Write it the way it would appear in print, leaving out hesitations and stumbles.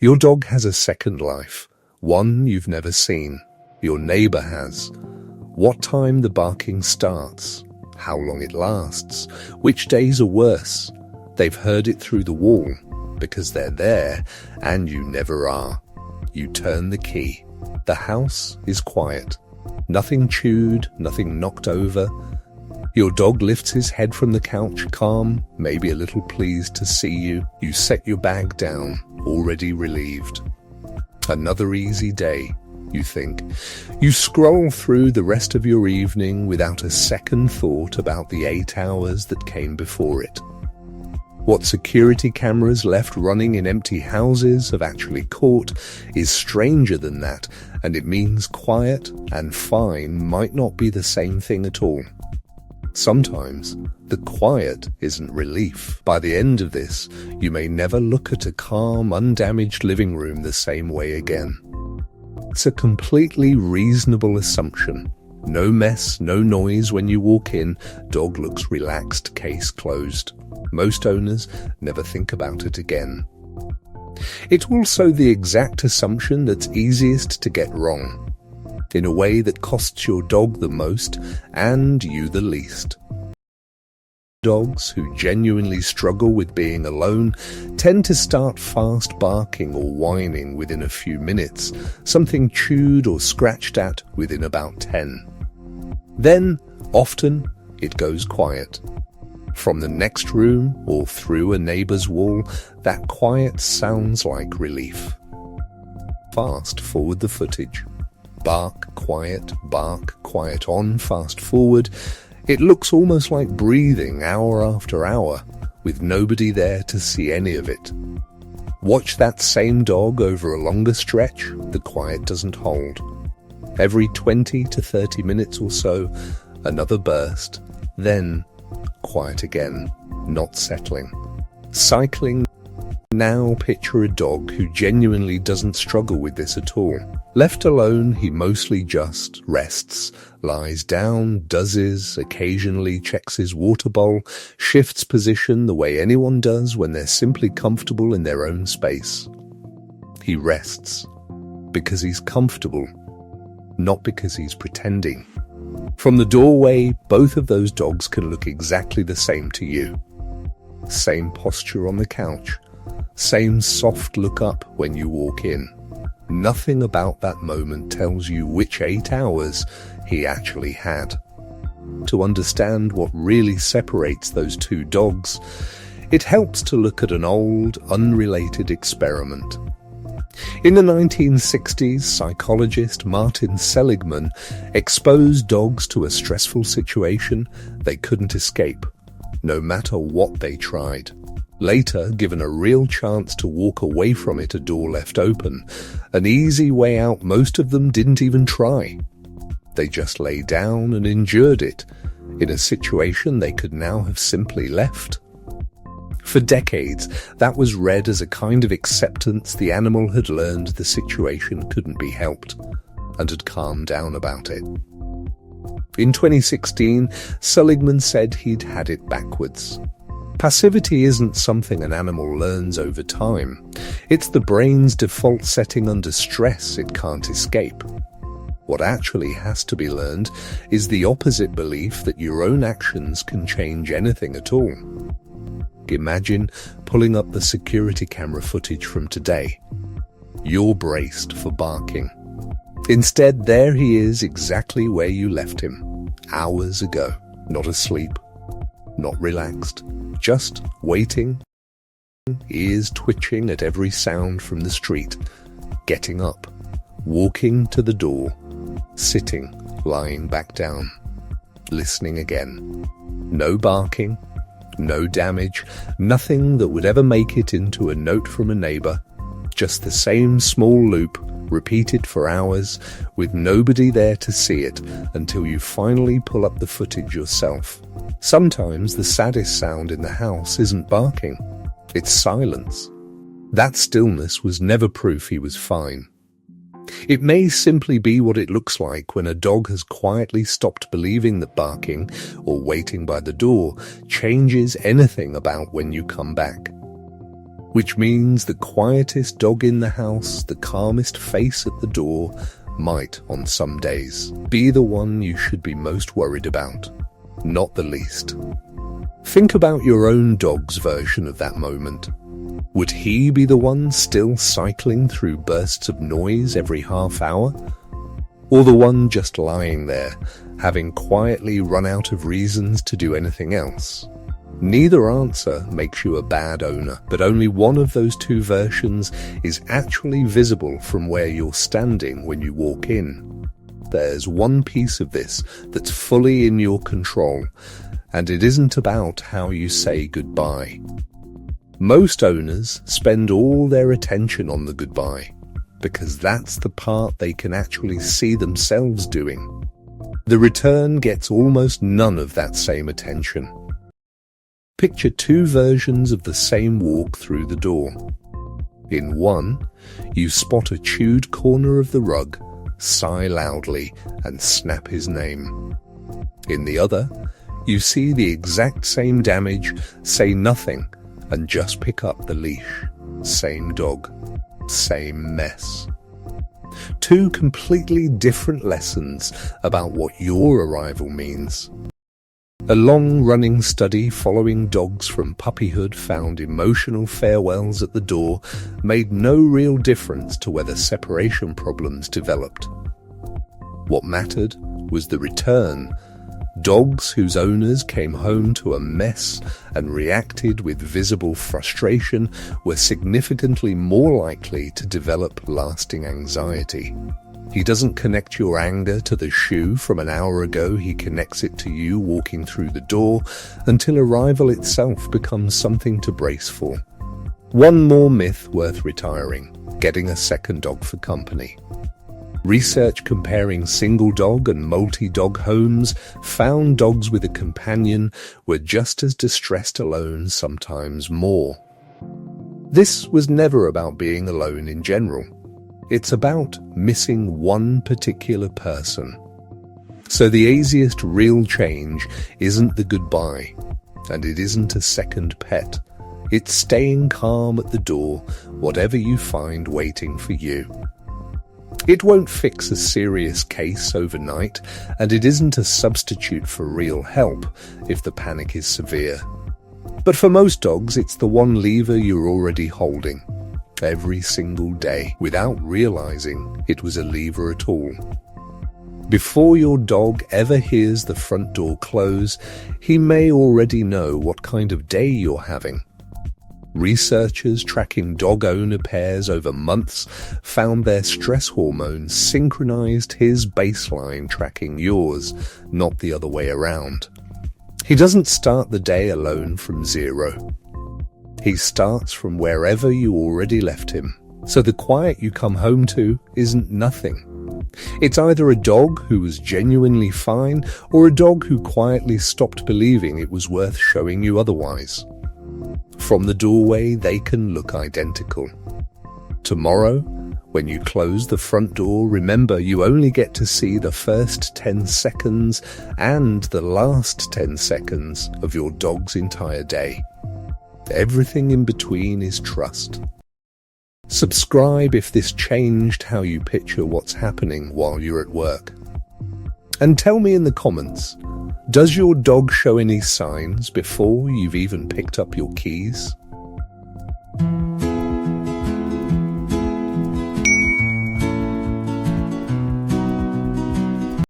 Your dog has a second life, one you've never seen. Your neighbor has. What time the barking starts, how long it lasts, which days are worse. They've heard it through the wall, because they're there and you never are. You turn the key. The house is quiet. Nothing chewed, nothing knocked over. Your dog lifts his head from the couch, calm, maybe a little pleased to see you. You set your bag down, already relieved. Another easy day, you think. You scroll through the rest of your evening without a second thought about the 8 hours that came before it. What security cameras left running in empty houses have actually caught is stranger than that, and it means quiet and fine might not be the same thing at all. Sometimes, the quiet isn't relief. By the end of this, you may never look at a calm, undamaged living room the same way again. It's a completely reasonable assumption. No mess, no noise when you walk in, dog looks relaxed, case closed. Most owners never think about it again. It's also the exact assumption that's easiest to get wrong, in a way that costs your dog the most and you the least. Dogs who genuinely struggle with being alone tend to start fast barking or whining within a few minutes, something chewed or scratched at within about 10. Then, often, it goes quiet. From the next room or through a neighbor's wall, that quiet sounds like relief. Fast forward the footage. Bark, quiet on, fast forward. It looks almost like breathing hour after hour, with nobody there to see any of it. Watch that same dog over a longer stretch, the quiet doesn't hold. Every 20 to 30 minutes or so, another burst, then quiet again, not settling. Cycling. Now picture a dog who genuinely doesn't struggle with this at all. Left alone, he mostly just rests, lies down, dozzes, occasionally checks his water bowl, shifts position the way anyone does when they're simply comfortable in their own space. He rests because he's comfortable, not because he's pretending. From the doorway, both of those dogs can look exactly the same to you. Same posture on the couch. Same soft look up when you walk in. Nothing about that moment tells you which 8 hours he actually had. To understand what really separates those two dogs, it helps to look at an old, unrelated experiment. In the 1960s, psychologist Martin Seligman exposed dogs to a stressful situation they couldn't escape, no matter what they tried. Later, given a real chance to walk away from it, a door left open, an easy way out most of them didn't even try. They just lay down and endured it, in a situation they could now have simply left. For decades, that was read as a kind of acceptance the animal had learned the situation couldn't be helped, and had calmed down about it. In 2016, Seligman said he'd had it backwards. Passivity isn't something an animal learns over time. It's the brain's default setting under stress it can't escape. What actually has to be learned is the opposite belief that your own actions can change anything at all. Imagine pulling up the security camera footage from today. You're braced for barking. Instead, there he is exactly where you left him, hours ago, not asleep, not relaxed, just waiting, ears twitching at every sound from the street, getting up, walking to the door, sitting, lying back down, listening again. No barking, no damage, nothing that would ever make it into a note from a neighbor, just the same small loop, repeated for hours, with nobody there to see it until you finally pull up the footage yourself. Sometimes the saddest sound in the house isn't barking, it's silence. That stillness was never proof he was fine. It may simply be what it looks like when a dog has quietly stopped believing that barking, or waiting by the door, changes anything about when you come back. which means the quietest dog in the house, the calmest face at the door, might, on some days, be the one you should be most worried about, not the least. Think about your own dog's version of that moment. Would he be the one still cycling through bursts of noise every half hour? Or the one just lying there, having quietly run out of reasons to do anything else? Neither answer makes you a bad owner, but only one of those two versions is actually visible from where you're standing when you walk in. There's one piece of this that's fully in your control, and it isn't about how you say goodbye. Most owners spend all their attention on the goodbye, because that's the part they can actually see themselves doing. The return gets almost none of that same attention. Picture two versions of the same walk through the door. In one, you spot a chewed corner of the rug, sigh loudly, and snap his name. In the other, you see the exact same damage, say nothing, and just pick up the leash. Same dog, same mess. Two completely different lessons about what your arrival means. A long-running study following dogs from puppyhood found emotional farewells at the door made no real difference to whether separation problems developed. What mattered was the return. Dogs whose owners came home to a mess and reacted with visible frustration were significantly more likely to develop lasting anxiety. He doesn't connect your anger to the shoe from an hour ago, he connects it to you walking through the door until arrival itself becomes something to brace for. One more myth worth retiring: getting a second dog for company. Research comparing single-dog and multi-dog homes found dogs with a companion were just as distressed alone, sometimes more. This was never about being alone in general. It's about missing one particular person. So the easiest real change isn't the goodbye, and it isn't a second pet. It's staying calm at the door, whatever you find waiting for you. It won't fix a serious case overnight, and it isn't a substitute for real help if the panic is severe. But for most dogs, it's the one lever you're already holding every single day without realizing it was a lever at all. Before your dog ever hears the front door close, he may already know what kind of day you're having. Researchers tracking dog owner pairs over months found their stress hormones synchronized his baseline tracking yours, not the other way around. He doesn't start the day alone from zero. He starts from wherever you already left him. So the quiet you come home to isn't nothing. It's either a dog who was genuinely fine or a dog who quietly stopped believing it was worth showing you otherwise. From the doorway, they can look identical. Tomorrow, when you close the front door, remember you only get to see the first 10 seconds and the last 10 seconds of your dog's entire day. Everything in between is trust. Subscribe if this changed how you picture what's happening while you're at work. And tell me in the comments, does your dog show any signs before you've even picked up your keys?